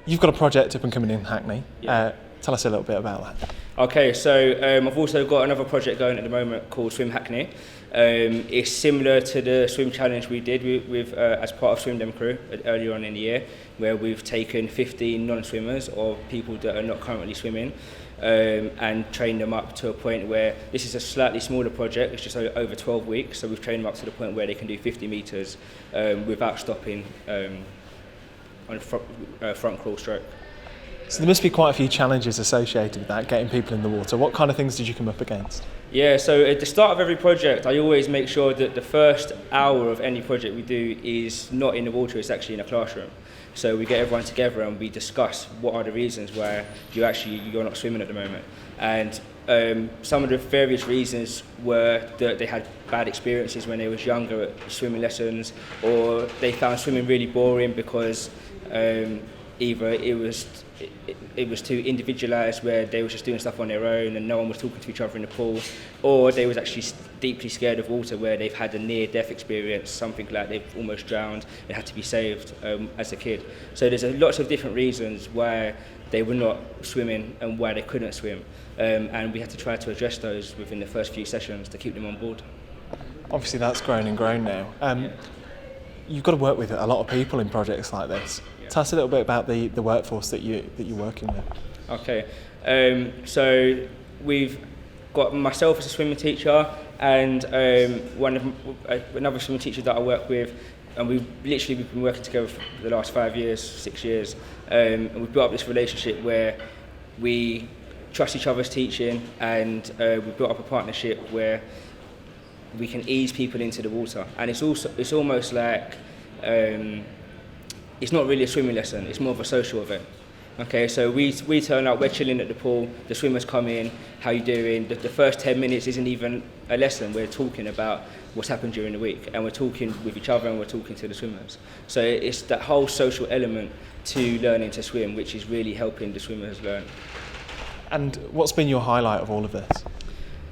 You've got a project up and coming in Hackney. Yeah. Tell us a little bit about that. Okay, so I've also got another project going at the moment called Swim Hackney. It's similar to the swim challenge we did with as part of Swim Dem Crew earlier on in the year, where we've taken 15 non-swimmers or people that are not currently swimming and trained them up to a point where this is a slightly smaller project. It's just over 12 weeks, so we've trained them up to the point where they can do 50 metres without stopping on a front crawl stroke. So there must be quite a few challenges associated with that, getting people in the water. What kind of things did you come up against? Yeah, so at the start of every project, I always make sure that the first hour of any project we do is not in the water, it's actually in a classroom. So we get everyone together and we discuss what are the reasons why you're not swimming at the moment. And some of the various reasons were that they had bad experiences when they was younger at swimming lessons, or they found swimming really boring because either it was too individualised, where they were just doing stuff on their own and no one was talking to each other in the pool, or they was actually deeply scared of water, where they've had a near-death experience, something like they've almost drowned and had to be saved as a kid. So there's lots of different reasons why they were not swimming and why they couldn't swim, and we had to try to address those within the first few sessions to keep them on board. Obviously that's grown and grown now. You've got to work with a lot of people in projects like this. Tell us a little bit about the workforce that you're working with. Okay, so we've got myself as a swimming teacher and another swimming teacher that I work with, and we've been working together for the last 5 years, 6 years, and we've built up this relationship where we trust each other's teaching, and we've built up a partnership where we can ease people into the water, and it's almost like it's not really a swimming lesson, it's more of a social event. Okay, so we turn up, we're chilling at the pool, the swimmers come in, how you doing? The first 10 minutes isn't even a lesson, we're talking about what's happened during the week, and we're talking with each other and we're talking to the swimmers. So it's that whole social element to learning to swim, which is really helping the swimmers learn. And what's been your highlight of all of this?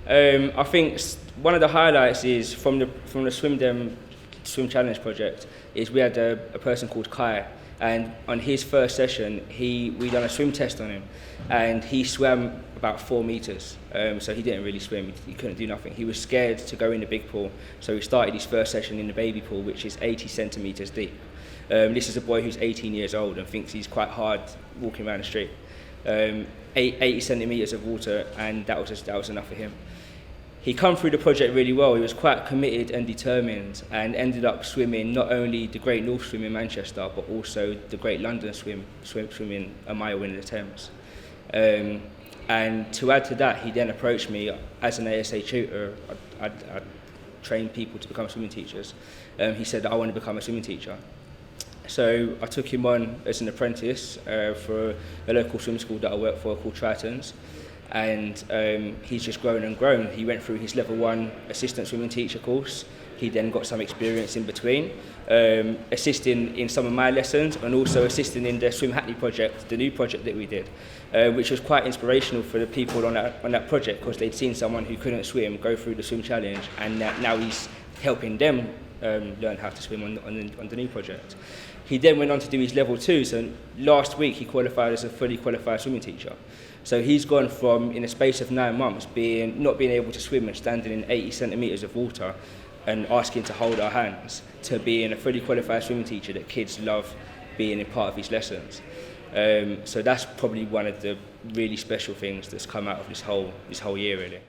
I think one of the highlights is from the Swim Challenge project is we had a person called Kai, and on his first session we done a swim test on him, and he swam about 4 meters, so he didn't really swim, he couldn't do nothing. He was scared to go in the big pool, so he started his first session in the baby pool, which is 80 centimeters deep. This is a boy who's 18 years old and thinks he's quite hard walking around the street. 80 centimeters of water, and that was enough for him. He come through the project really well. He was quite committed and determined, and ended up swimming not only the Great North Swim in Manchester, but also the Great London swimming a mile in the Thames. And to add to that, he then approached me as an ASA tutor. I train people to become swimming teachers. He said that I want to become a swimming teacher. So I took him on as an apprentice for a local swim school that I work for called Triton's. And he's just grown and grown. He went through his level 1 assistant swimming teacher course. He then got some experience in between, assisting in some of my lessons and also assisting in the Swim Hackney project, the new project that we did, which was quite inspirational for the people on that project, because they'd seen someone who couldn't swim go through the swim challenge, and now he's helping them learn how to swim on the new project. He then went on to do his level 2, so last week he qualified as a fully qualified swimming teacher. So he's gone from, in a space of 9 months, not being able to swim and standing in 80 centimetres of water and asking to hold our hands, to being a fully qualified swimming teacher that kids love being a part of his lessons. So that's probably one of the really special things that's come out of this whole year, really.